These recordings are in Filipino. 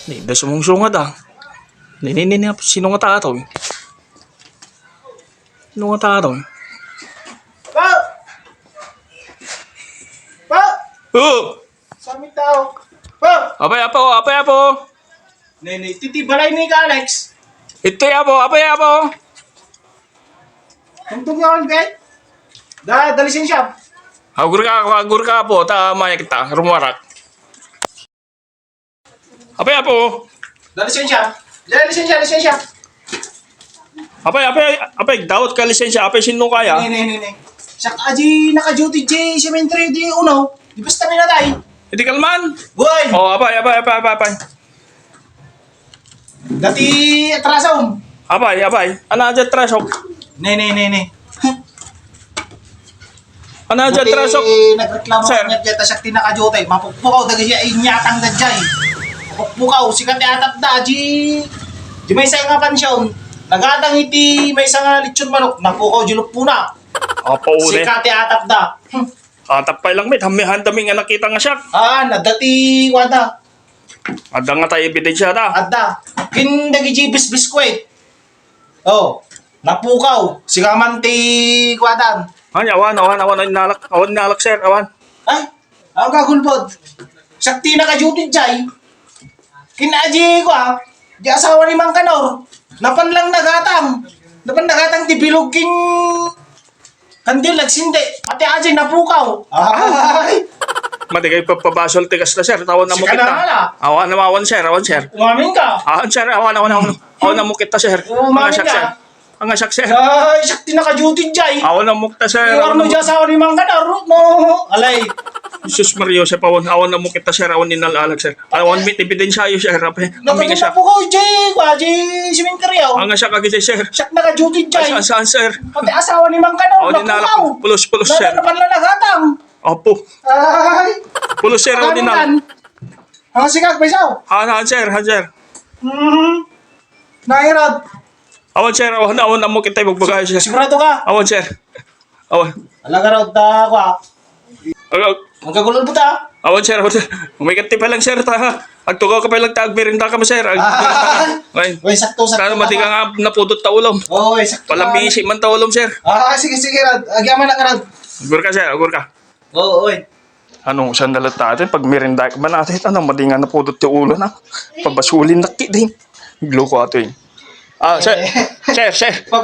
Ni, da sumungsungad ah. Nini, sino nga tato? Sino nga tato? Pa! Pa! Oh! Sa amin tao. Pa! Apay apo. Nene, titibalay ni ka, Alex. Ito'y apay apo. Tungtong yun, bet. Dalisin siya. Agur ka po, tama kita, rumarak. Apay apo. Dalisin siya. Dalisin siya. Apay, dawat ka lisensya, apay sino kaya? Nene. Siya aji naka-duty J, cemetery di uno. Di basta minatay. Hindi kalman. Boy! Oh, apay. Dati atrasom. Apay. Ano dyan trasok? Nene. Ano dyan trasok? Nagreklamo Sir. niya kita siya tinaka-duty. Mapukpukaw, dagi siya inyatang da jay. Mapukpukaw, sikat atap da, di may isa nga pansyon. Nagatang iti may isa nga lechon manok. Napukaw, julok puna. Apa uli. Sikat atap da. Atapay lang mit, hamihan dami nga nakita nga siya. Nadati wada. Ada nga tayo ebidensya ta. Adda. Kin dagi jibis biskwit. Oh, napukaw. Sikamanti kwadan. Ay, awan nalak sir, awan. Ay, ang kagulbod. Sakti na ka-duty jay. Kinaji ko di asawa ni Mang Kanor. Napan lang nagatang ti bilog king kandil nagsindi. Pati aji napukaw. Ay, Mati kayo papabasol tigas na sir, tawan na mo Sika na nga na. kita. Awan sir. umamin ka. Awan sir, awan na mo kita sir. Umamin ka. Ang asak sir. Ay, sakti na ka-duty jay. Awan na mo kita sir. Iwan mo di asawa ni Mang Kanor. No. Alay. Jesus Mario sir, awan na mo kita sir, awan ninalag sir. Awan mit ebidensya yo sir, ape. Ang Nakagin asak. na po ko, Jay. Kwaji, simenteryo. Ang asak agad sir. Siyak naka-duty jay. Saan sir? Pati asawa ni Mang Kanor. Awan ninalag. Pulos sir. Napanlalagatang. Opo. Ay. Pulos sir, awan ninalag. Ang sigag, Paisaw. Han sir. Nahirap. Awan sir, awan na mo kita magbagay sir. Sigurado ka. Awan sir. Awan. Alaga raw ta ko. Magkagulol po ta. Awan sir. Umikati pa lang sir ta. Agtugaw ka pa lang ta, agmerinda ka mo sir. Ay. Uy, sakto. Sana mati ka nga napudot ta ulom. Uy, sakto. Palamisi man ta ulom sir. Sige, Rad. Agyaman na ka, Rad. Agur ka sir, agur ka. Oo, uy. Anong sandalat natin? Pag merinda ka ba natin? Anong madingan na pudot yung ulo na? Pabasulin na kidding. Glo ko ato yun. Sir. Pa.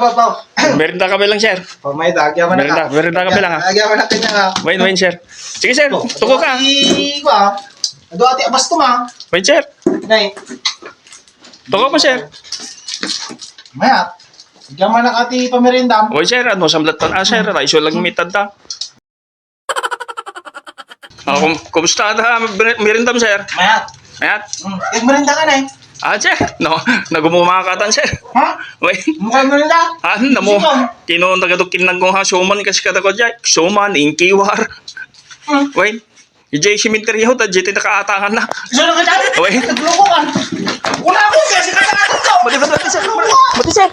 Merinda ka ba lang sir? May da, agyaman na ka. Merinda ka ba lang ha? Agyaman na kanya nga. Wine sir. Sige sir, tuko ka. Ko Ado ati abas to ma. Wine sir. Nay. Tuko pa sir. Maya. Agyaman na ati pamerindam. Wine sir, ano samlat tan sir? Raiso lang mitad ta. Kumusta ta? Merindam sir. Maya. Ayat. Merinda ka na Sir. No, nagumamakatan sir. Ha? Wait. Mukhang merinda? Namo. Kino tagadukin lang kong ha, suman kasi kada ko dyan. Suman, inkiwar. Wait. Ijay cemetery ho, tadjiti nakaatangan na. Gusto na ka dyan? Wait. Nagluko ka. Una ako kasi kaya ka. Mati sir.